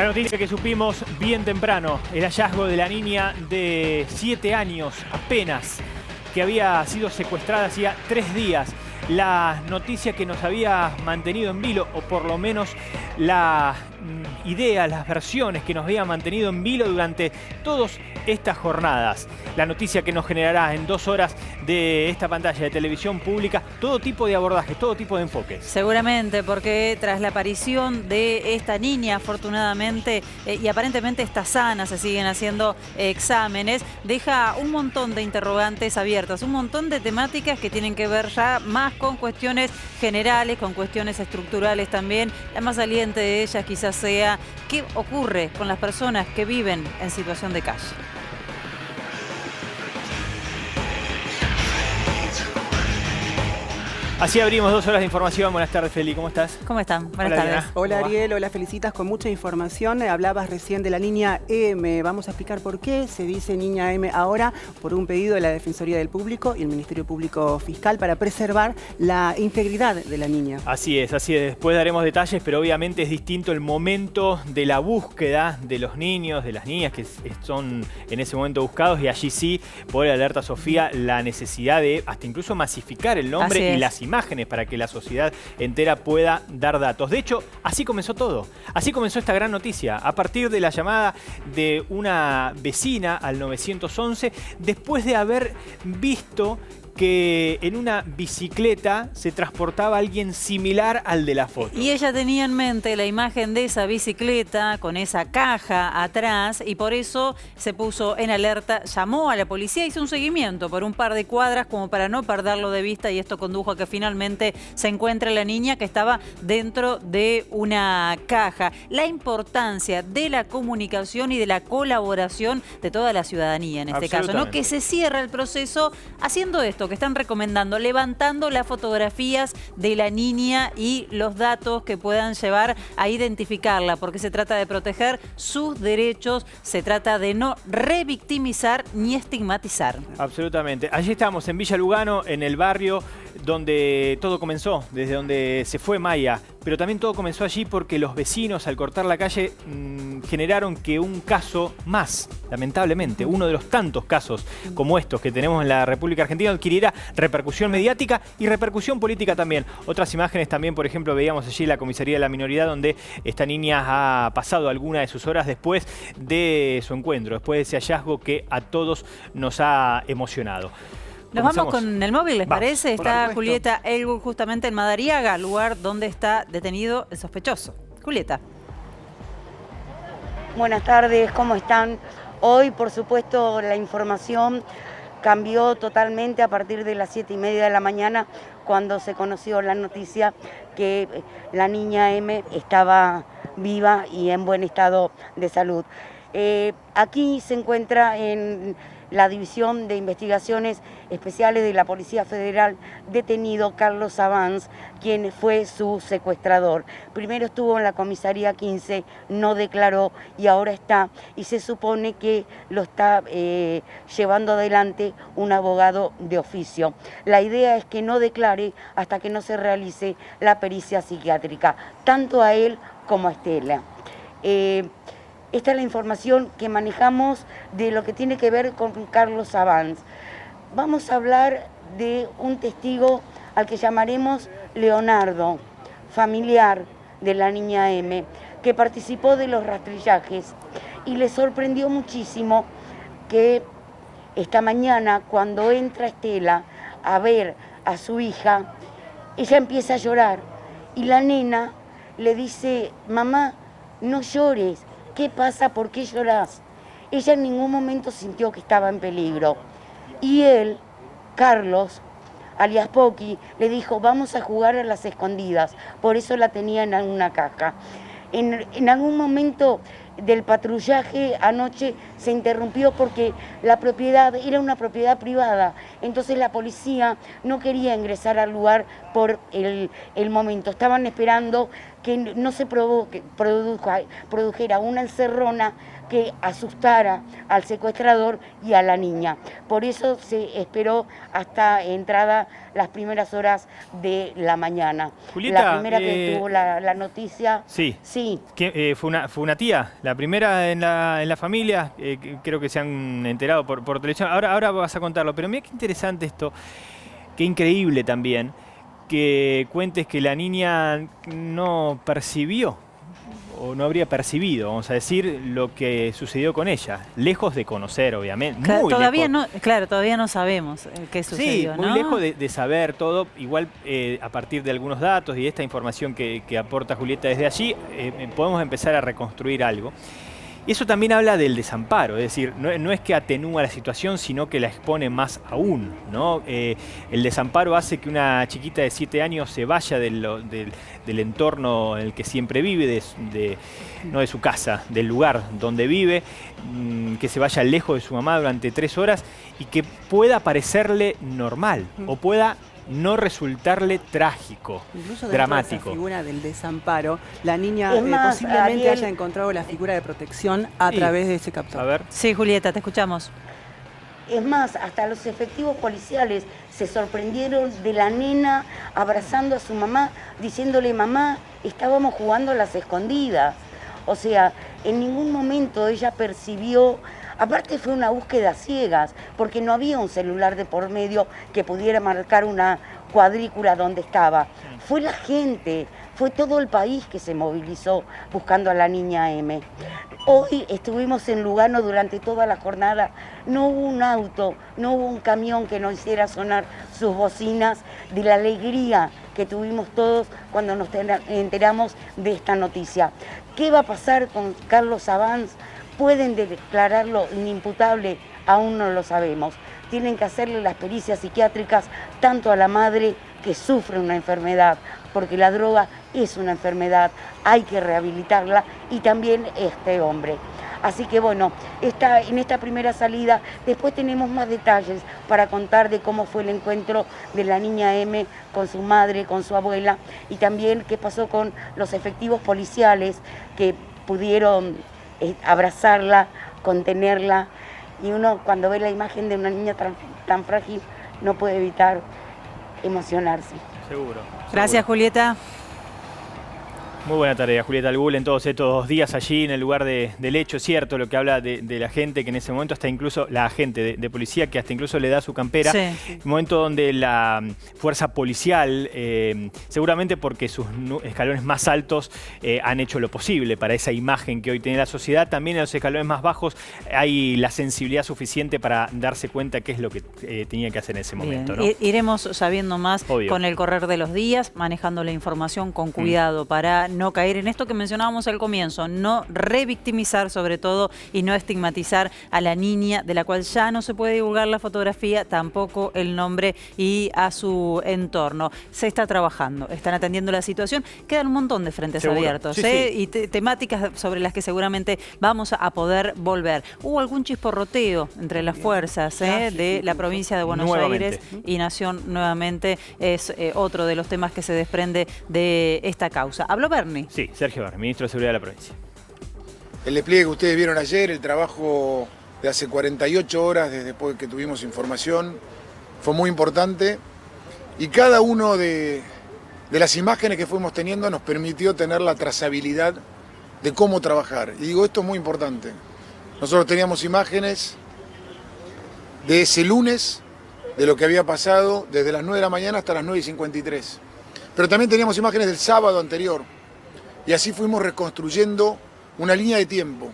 La noticia que supimos bien temprano, el hallazgo de la niña de 7 años apenas, que había sido secuestrada hacía 3 días. La noticia que nos había mantenido en vilo, o por lo menos la idea, las versiones que nos habían mantenido en vilo durante todas estas jornadas. La noticia que nos generará en 2 horas de esta pantalla de televisión pública todo tipo de abordajes, todo tipo de enfoques. Seguramente, porque tras la aparición de esta niña, afortunadamente, y aparentemente está sana, se siguen haciendo exámenes, deja un montón de interrogantes abiertas, un montón de temáticas que tienen que ver ya más con cuestiones generales, con cuestiones estructurales también. La más saliente de ellas quizás sea qué ocurre con las personas que viven en situación de calle. Así abrimos 2 horas de información. Buenas tardes, Feli. ¿Cómo estás? ¿Cómo están? Buenas tardes. Diana. Hola Ariel, hola, felicitas con mucha información. Hablabas recién de la niña M. Vamos a explicar por qué se dice niña M ahora, por un pedido de la Defensoría del Público y el Ministerio Público Fiscal para preservar la integridad de la niña. Así es, así es. Después daremos detalles, pero obviamente es distinto el momento de la búsqueda de los niños, de las niñas que son en ese momento buscados, y allí sí, por el alerta Sofía, la necesidad de hasta incluso masificar el nombre y las imágenes para que la sociedad entera pueda dar datos. De hecho, así comenzó todo. Así comenzó esta gran noticia. A partir de la llamada de una vecina al 911, después de haber visto que en una bicicleta se transportaba alguien similar al de la foto. Y ella tenía en mente la imagen de esa bicicleta con esa caja atrás y por eso se puso en alerta, llamó a la policía, hizo un seguimiento por un par de cuadras como para no perderlo de vista, y esto condujo a que finalmente se encuentre la niña que estaba dentro de una caja. La importancia de la comunicación y de la colaboración de toda la ciudadanía en este caso, ¿no? Que se cierra el proceso haciendo esto que están recomendando, levantando las fotografías de la niña y los datos que puedan llevar a identificarla, porque se trata de proteger sus derechos, se trata de no revictimizar ni estigmatizar. Absolutamente. Allí estamos en Villa Lugano, en el barrio donde todo comenzó, desde donde se fue Maya, pero también todo comenzó allí porque los vecinos, al cortar la calle, generaron que un caso más, lamentablemente, uno de los tantos casos como estos que tenemos en la República Argentina, adquiriera repercusión mediática y repercusión política también. Otras imágenes también, por ejemplo, veíamos allí la comisaría de la minoridad, donde esta niña ha pasado alguna de sus horas después de su encuentro, después de ese hallazgo que a todos nos ha emocionado. Nos vamos con el móvil, ¿les parece? Está Julieta Elgur justamente en Madariaga, lugar donde está detenido el sospechoso. Julieta. Buenas tardes, ¿cómo están? Hoy, por supuesto, la información cambió totalmente a partir de las 7:30 de la mañana, cuando se conoció la noticia que la niña M estaba viva y en buen estado de salud. Aquí se encuentra en la División de Investigaciones Especiales de la Policía Federal detenido Carlos Savans, quien fue su secuestrador. Primero estuvo en la comisaría 15, no declaró y ahora está, y se supone que lo está llevando adelante un abogado de oficio. La idea es que no declare hasta que no se realice la pericia psiquiátrica, tanto a él como a Estela. Esta es la información que manejamos de lo que tiene que ver con Carlos Savans. Vamos a hablar de un testigo al que llamaremos Leonardo, familiar de la niña M, que participó de los rastrillajes y le sorprendió muchísimo que esta mañana, cuando entra Estela a ver a su hija, ella empieza a llorar y la nena le dice: mamá, no llores. ¿Qué pasa? ¿Por qué llorás? Ella en ningún momento sintió que estaba en peligro. Y él, Carlos, alias Poki, le dijo: vamos a jugar a las escondidas. Por eso la tenía en una caja. En algún momento del patrullaje anoche se interrumpió porque la propiedad era una propiedad privada, entonces la policía no quería ingresar al lugar por el momento. Estaban esperando que no se produjera una encerrona que asustara al secuestrador y a la niña. Por eso se esperó hasta entrada las primeras horas de la mañana. Julieta, la primera que tuvo la noticia... Sí. Sí. ¿Fue una tía? ¿La primera en la familia? Creo que se han enterado por televisión. Ahora vas a contarlo, pero mira qué interesante esto, qué increíble también, que cuentes que la niña no percibió o no habría percibido, vamos a decir, lo que sucedió con ella, lejos de conocer, obviamente. Claro, muy todavía lejos. todavía no sabemos qué sucedió, Sí, muy ¿no? lejos de saber todo, igual a partir de algunos datos y de esta información que aporta Julieta desde allí, podemos empezar a reconstruir algo. Y eso también habla del desamparo, es decir, no es que atenúa la situación, sino que la expone más aún, ¿no? El desamparo hace que una chiquita de 7 años se vaya del entorno en el que siempre vive, no de su casa, del lugar donde vive, que se vaya lejos de su mamá durante 3 horas y que pueda parecerle normal o pueda no resultarle trágico, Incluso dramático. De esa figura del desamparo, la niña Es más, posiblemente Ariel, haya encontrado la figura de protección a través de ese captor. A ver. Sí, Julieta, te escuchamos. Es más, hasta los efectivos policiales se sorprendieron de la nena abrazando a su mamá, diciéndole: mamá, estábamos jugando a las escondidas. O sea, en ningún momento ella percibió. Aparte fue una búsqueda a ciegas, porque no había un celular de por medio que pudiera marcar una cuadrícula donde estaba. Fue la gente, fue todo el país que se movilizó buscando a la niña M. Hoy estuvimos en Lugano durante toda la jornada, no hubo un auto, no hubo un camión que no hiciera sonar sus bocinas de la alegría que tuvimos todos cuando nos enteramos de esta noticia. ¿Qué va a pasar con Carlos Avance? ¿Pueden declararlo inimputable? Aún no lo sabemos. Tienen que hacerle las pericias psiquiátricas tanto a la madre que sufre una enfermedad, porque la droga es una enfermedad, hay que rehabilitarla, y también este hombre. Así que bueno, en esta primera salida, después tenemos más detalles para contar de cómo fue el encuentro de la niña M con su madre, con su abuela, y también qué pasó con los efectivos policiales que pudieron abrazarla, contenerla, y uno cuando ve la imagen de una niña tan frágil no puede evitar emocionarse. Seguro. Gracias, Julieta. Muy buena tarea, Julieta Albul, en todos estos días allí en el lugar del hecho. Es cierto lo que habla de la gente, que en ese momento hasta incluso la agente de policía, que hasta incluso le da su campera. Sí. Un momento donde la fuerza policial, seguramente porque sus escalones más altos han hecho lo posible para esa imagen que hoy tiene la sociedad, también en los escalones más bajos hay la sensibilidad suficiente para darse cuenta qué es lo que tenía que hacer en ese momento, ¿no? Iremos sabiendo más Obvio. con el correr de los días, manejando la información con cuidado para no caer en esto que mencionábamos al comienzo, no revictimizar sobre todo y no estigmatizar a la niña, de la cual ya no se puede divulgar la fotografía, tampoco el nombre, y a su entorno. Se está trabajando, están atendiendo la situación, quedan un montón de frentes Seguro. abiertos, Sí, sí. y temáticas sobre las que seguramente vamos a poder volver. Hubo algún chisporroteo entre las fuerzas de la provincia de Buenos Aires y Nación nuevamente, es otro de los temas que se desprende de esta causa. Habló Berni. Sí, Sergio Berni, ministro de Seguridad de la provincia. El despliegue que ustedes vieron ayer, el trabajo de hace 48 horas desde después que tuvimos información, fue muy importante, y cada uno de las imágenes que fuimos teniendo nos permitió tener la trazabilidad de cómo trabajar. Y digo, esto es muy importante. Nosotros teníamos imágenes de ese lunes, de lo que había pasado desde las 9 de la mañana hasta las 9:53. Pero también teníamos imágenes del sábado anterior. Y así fuimos reconstruyendo una línea de tiempo.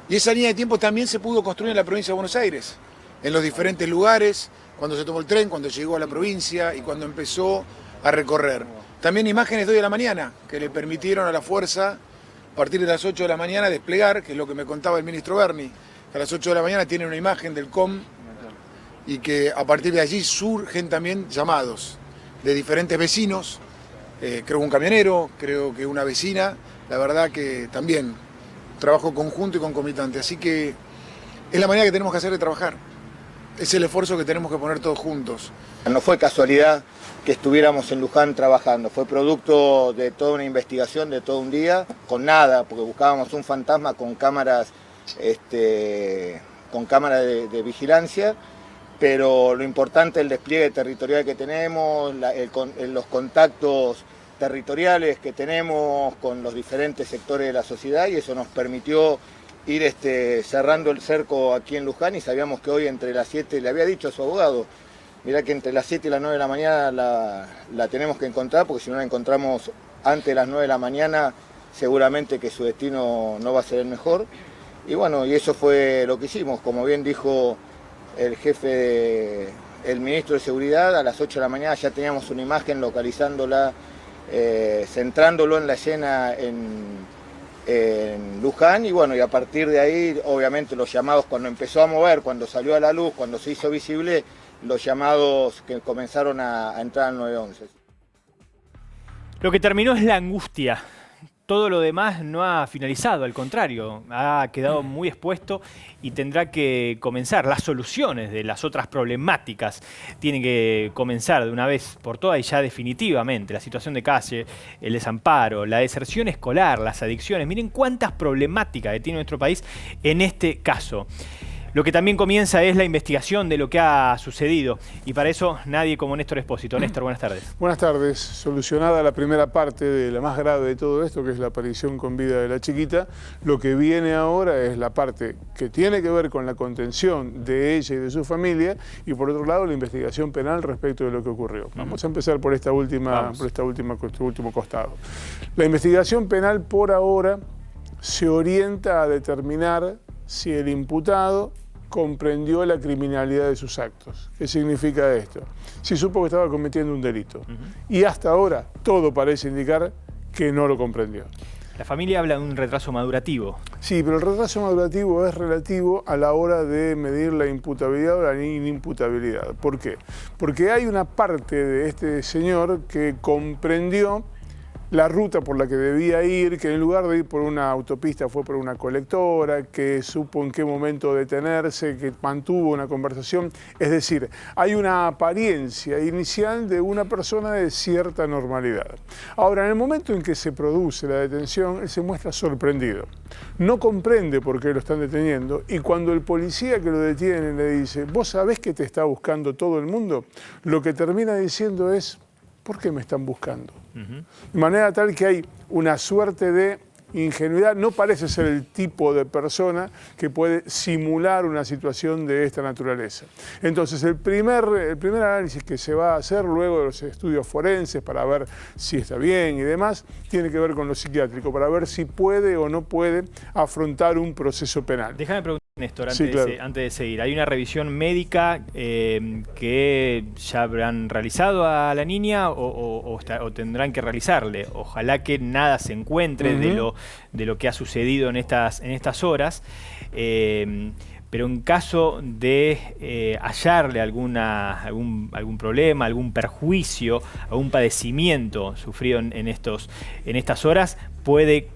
Y esa línea de tiempo también se pudo construir en la provincia de Buenos Aires, en los diferentes lugares, cuando se tomó el tren, cuando llegó a la provincia y cuando empezó a recorrer. También imágenes de hoy a la mañana, que le permitieron a la fuerza, a partir de las 8 de la mañana, desplegar, que es lo que me contaba el ministro Berni, que a las 8 de la mañana tienen una imagen del COM y que a partir de allí surgen también llamados de diferentes vecinos. Creo que un camionero, creo que una vecina, la verdad que también trabajo conjunto y concomitante. Así que es la manera que tenemos que hacer de trabajar. Es el esfuerzo que tenemos que poner todos juntos. No fue casualidad que estuviéramos en Luján trabajando, fue producto de toda una investigación, de todo un día, con nada, porque buscábamos un fantasma con cámaras de vigilancia, pero lo importante es el despliegue territorial que tenemos, los contactos territoriales que tenemos con los diferentes sectores de la sociedad, y eso nos permitió ir cerrando el cerco aquí en Luján, y sabíamos que hoy entre las 7, le había dicho a su abogado, mirá que entre las 7 y las 9 de la mañana la tenemos que encontrar, porque si no la encontramos antes de las 9 de la mañana, seguramente que su destino no va a ser el mejor. Y bueno, y eso fue lo que hicimos. Como bien dijo el el ministro de Seguridad, a las 8 de la mañana ya teníamos una imagen localizándola, centrándolo en la escena en Luján, y bueno, y a partir de ahí, obviamente los llamados, cuando empezó a mover, cuando salió a la luz, cuando se hizo visible, los llamados que comenzaron a entrar al 911. Lo que terminó es la angustia. Todo lo demás no ha finalizado, al contrario, ha quedado muy expuesto y tendrá que comenzar. Las soluciones de las otras problemáticas tienen que comenzar de una vez por todas y ya definitivamente. La situación de calle, el desamparo, la deserción escolar, las adicciones. Miren cuántas problemáticas tiene nuestro país en este caso. Lo que también comienza es la investigación de lo que ha sucedido. Y para eso, nadie como Néstor Espósito. Néstor, buenas tardes. Buenas tardes. Solucionada la primera parte de la más grave de todo esto, que es la aparición con vida de la chiquita, lo que viene ahora es la parte que tiene que ver con la contención de ella y de su familia, y por otro lado, la investigación penal respecto de lo que ocurrió. Vamos a empezar por este último costado. La investigación penal por ahora se orienta a determinar si el imputado comprendió la criminalidad de sus actos. ¿Qué significa esto? Si supo que estaba cometiendo un delito. Y hasta ahora todo parece indicar que no lo comprendió. La familia habla de un retraso madurativo. Sí, pero el retraso madurativo es relativo a la hora de medir la imputabilidad o la inimputabilidad. ¿Por qué? Porque hay una parte de este señor que comprendió la ruta por la que debía ir, que en lugar de ir por una autopista fue por una colectora, que supo en qué momento detenerse, que mantuvo una conversación. Es decir, hay una apariencia inicial de una persona de cierta normalidad. Ahora, en el momento en que se produce la detención, él se muestra sorprendido. No comprende por qué lo están deteniendo, y cuando el policía que lo detiene le dice, ¿vos sabés que te está buscando todo el mundo? Lo que termina diciendo es, ¿por qué me están buscando? De manera tal que hay una suerte de ingenuidad. No parece ser el tipo de persona que puede simular una situación de esta naturaleza. Entonces, el primer análisis que se va a hacer luego de los estudios forenses para ver si está bien y demás, tiene que ver con lo psiquiátrico, para ver si puede o no puede afrontar un proceso penal. Déjame preguntar, Néstor, Sí, claro. antes de seguir. Hay una revisión médica que ya habrán realizado a la niña o tendrán que realizarle. Ojalá que nada se encuentre de lo que ha sucedido en estas horas. Pero en caso de hallarle algún problema, algún perjuicio, algún padecimiento sufrido en estas horas, puede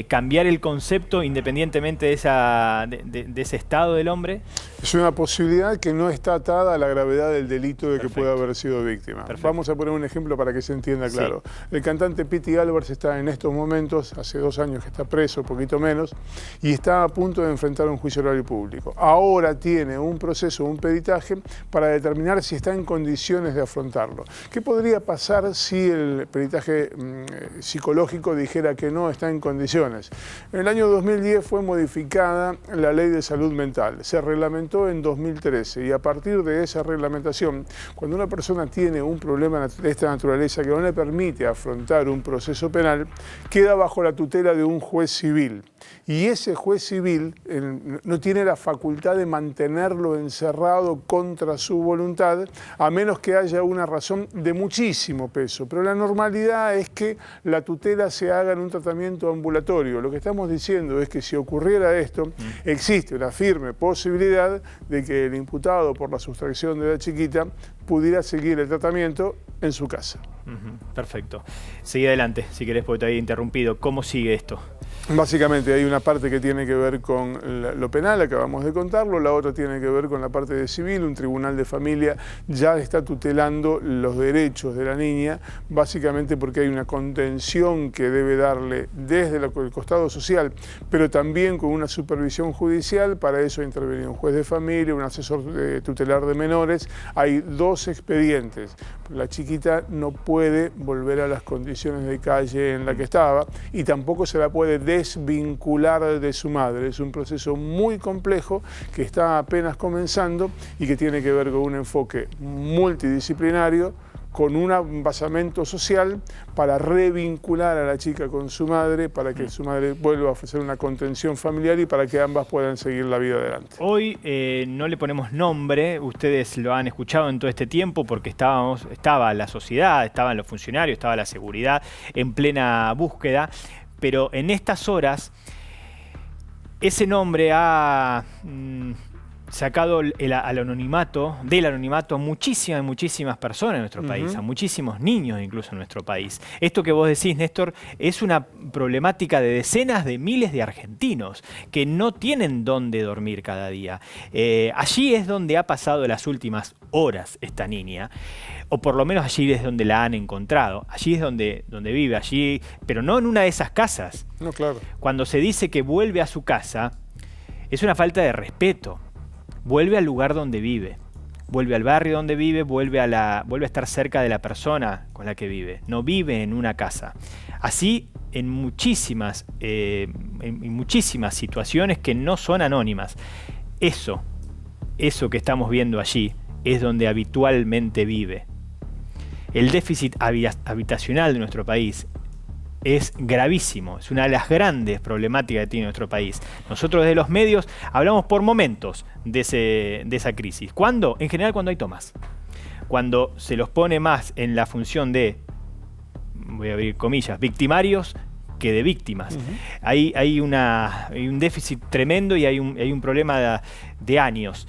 cambiar el concepto independientemente de ese estado del hombre. Es una posibilidad que no está atada a la gravedad del delito de que pueda haber sido víctima. Perfecto. Vamos a poner un ejemplo para que se entienda claro. Sí. El cantante Pity Álvarez está en estos momentos, hace 2 años que está preso, poquito menos, y está a punto de enfrentar un juicio oral y público. Ahora tiene un proceso, un peritaje, para determinar si está en condiciones de afrontarlo. ¿Qué podría pasar si el peritaje psicológico dijera que no está en condiciones? En el año 2010 fue modificada la Ley de Salud Mental. Se reglamentó en 2013, y a partir de esa reglamentación, cuando una persona tiene un problema de esta naturaleza que no le permite afrontar un proceso penal, queda bajo la tutela de un juez civil. Y ese juez civil no tiene la facultad de mantenerlo encerrado contra su voluntad, a menos que haya una razón de muchísimo peso. Pero la normalidad es que la tutela se haga en un tratamiento ambulatorio. Lo que estamos diciendo es que si ocurriera esto, existe una firme posibilidad de que el imputado por la sustracción de la chiquita pudiera seguir el tratamiento en su casa. Perfecto. Sigue adelante, si querés, porque te había interrumpido. ¿Cómo sigue esto? Básicamente hay una parte que tiene que ver con lo penal, acabamos de contarlo, la otra tiene que ver con la parte de civil. Un tribunal de familia ya está tutelando los derechos de la niña, básicamente porque hay una contención que debe darle desde el costado social, pero también con una supervisión judicial. Para eso ha intervenido un juez de familia, un asesor tutelar de menores. Hay 2 expedientes. La chiquita no puede volver a las condiciones de calle en la que estaba y tampoco se la puede desvincular de su madre. Es un proceso muy complejo que está apenas comenzando y que tiene que ver con un enfoque multidisciplinario, con un basamento social para revincular a la chica con su madre, para que su madre vuelva a ofrecer una contención familiar y para que ambas puedan seguir la vida adelante. Hoy no le ponemos nombre, ustedes lo han escuchado en todo este tiempo porque estaba la sociedad, estaban los funcionarios, estaba la seguridad en plena búsqueda, pero en estas horas ese nombre ha sacado del anonimato a muchísimas personas en nuestro país, a muchísimos niños incluso en nuestro país. Esto que vos decís, Néstor, es una problemática de decenas de miles de argentinos que no tienen dónde dormir cada día. Allí es donde ha pasado las últimas horas esta niña, o por lo menos allí es donde la han encontrado, allí es donde vive, allí, pero no en una de esas casas. No, claro. Cuando se dice que vuelve a su casa, es una falta de respeto. Vuelve al lugar donde vive, vuelve al barrio donde vive, vuelve a estar cerca de la persona con la que vive. No vive en una casa. Así en muchísimas situaciones que no son anónimas. Eso que estamos viendo allí es donde habitualmente vive. El déficit habitacional de nuestro país es gravísimo, es una de las grandes problemáticas que tiene nuestro país. Nosotros desde los medios hablamos por momentos de esa crisis. ¿Cuándo? En general cuando hay tomas. Cuando se los pone más en la función de, voy a abrir comillas, victimarios que de víctimas. Hay un déficit tremendo y hay un problema de años.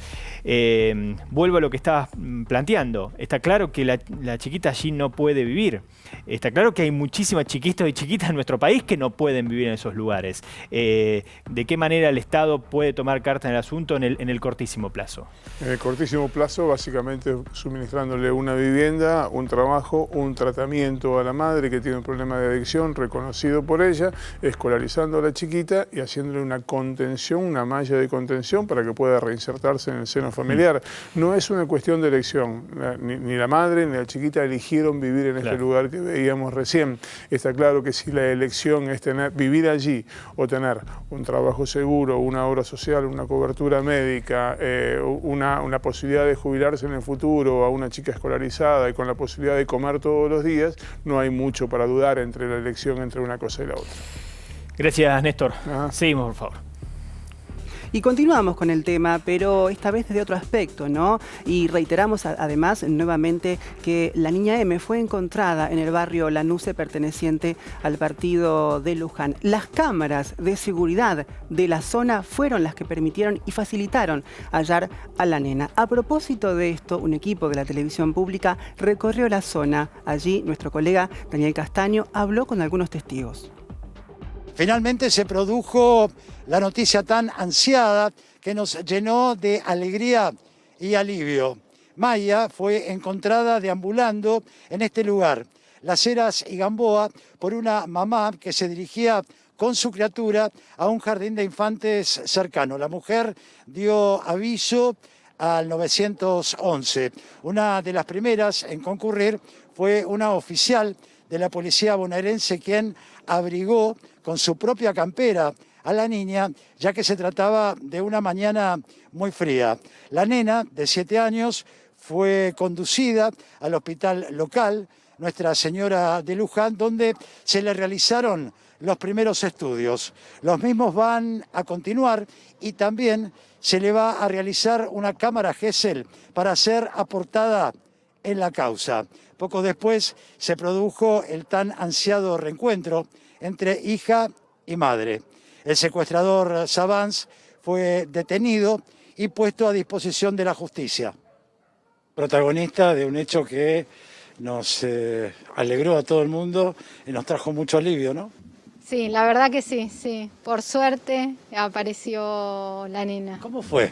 Vuelvo a lo que estabas planteando. Está claro que la chiquita allí no puede vivir. Está claro que hay muchísimas chiquitos y chiquitas en nuestro país que no pueden vivir en esos lugares. ¿De qué manera el Estado puede tomar carta en el asunto en el cortísimo plazo? En el cortísimo plazo, básicamente suministrándole una vivienda, un trabajo, un tratamiento a la madre que tiene un problema de adicción reconocido por ella, escolarizando a la chiquita y haciéndole una contención, una malla de contención para que pueda reinsertarse en el seno familiar. No es una cuestión de elección. Ni la madre ni la chiquita eligieron vivir en este lugar que veíamos recién. Está claro que si la elección es vivir allí o tener un trabajo seguro, una obra social, una cobertura médica, una posibilidad de jubilarse en el futuro, a una chica escolarizada y con la posibilidad de comer todos los días, no hay mucho para dudar entre la elección entre una cosa y la otra. Gracias, Néstor. Seguimos, por favor. Y continuamos con el tema, pero esta vez desde otro aspecto, ¿no? Y reiteramos además nuevamente que la niña M fue encontrada en el barrio Lanuse perteneciente al partido de Luján. Las cámaras de seguridad de la zona fueron las que permitieron y facilitaron hallar a la nena. A propósito de esto, un equipo de la televisión pública recorrió la zona. Allí nuestro colega Daniel Castaño habló con algunos testigos. Finalmente se produjo la noticia tan ansiada que nos llenó de alegría y alivio. Maya fue encontrada deambulando en este lugar, Las Heras y Gamboa, por una mamá que se dirigía con su criatura a un jardín de infantes cercano. La mujer dio aviso al 911. Una de las primeras en concurrir fue una oficial de la policía bonaerense quien abrigó con su propia campera a la niña, ya que se trataba de una mañana muy fría. La nena, de 7 años, fue conducida al hospital local Nuestra Señora de Luján, donde se le realizaron los primeros estudios. Los mismos van a continuar y también se le va a realizar una cámara Gesell para ser aportada en la causa. Poco después se produjo el tan ansiado reencuentro entre hija y madre. El secuestrador Savans fue detenido y puesto a disposición de la justicia. Protagonista de un hecho que nos alegró a todo el mundo y nos trajo mucho alivio, ¿no? Sí, la verdad que sí, sí. Por suerte apareció la nena. ¿Cómo fue?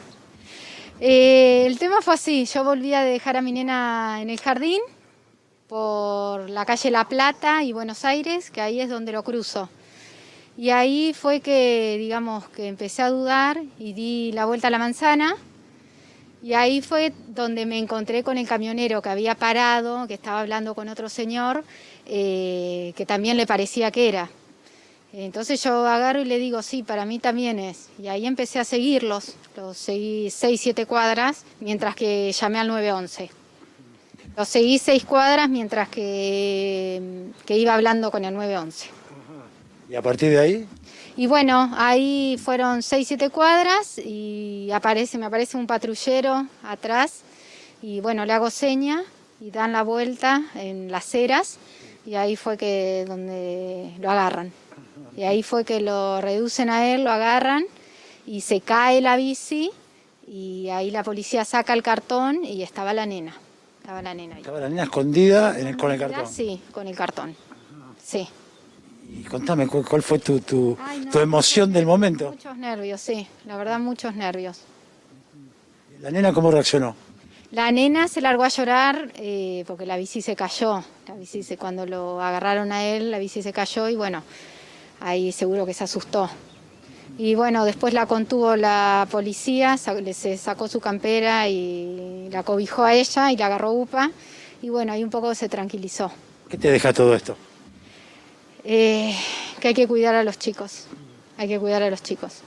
El tema fue así, yo volví a dejar a mi nena en el jardín por la calle La Plata y Buenos Aires, que ahí es donde lo cruzo. Y ahí fue que, digamos, que empecé a dudar y di la vuelta a la manzana. Y ahí fue donde me encontré con el camionero que había parado, que estaba hablando con otro señor, que también le parecía que era. Entonces yo agarro y le digo, sí, para mí también es. Y ahí empecé a seguirlos, los seguí 6, 7 cuadras, mientras que llamé al 911. Los seguí 6 cuadras mientras que iba hablando con el 911. ¿Y a partir de ahí? Y bueno, ahí fueron 6, 7 cuadras y me aparece un patrullero atrás y bueno, le hago seña y dan la vuelta en las ceras y ahí fue que donde lo agarran. Y ahí fue que lo reducen a él, lo agarran y se cae la bici y ahí la policía saca el cartón y estaba la nena. Estaba la nena ahí. ¿Estaba la nena escondida con el cartón? Sí, con el cartón. Sí. Y contame, ¿cuál fue tu Ay, no, tu emoción del momento? Muchos nervios, sí. La verdad, muchos nervios. ¿La nena cómo reaccionó? La nena se largó a llorar porque la bici se cayó. Cuando lo agarraron a él, la bici se cayó y bueno, ahí seguro que se asustó. Y bueno, después la contuvo la policía, se sacó su campera y la cobijó a ella y la agarró UPA. Y bueno, ahí un poco se tranquilizó. ¿Qué te deja todo esto? Que hay que cuidar a los chicos. Hay que cuidar a los chicos.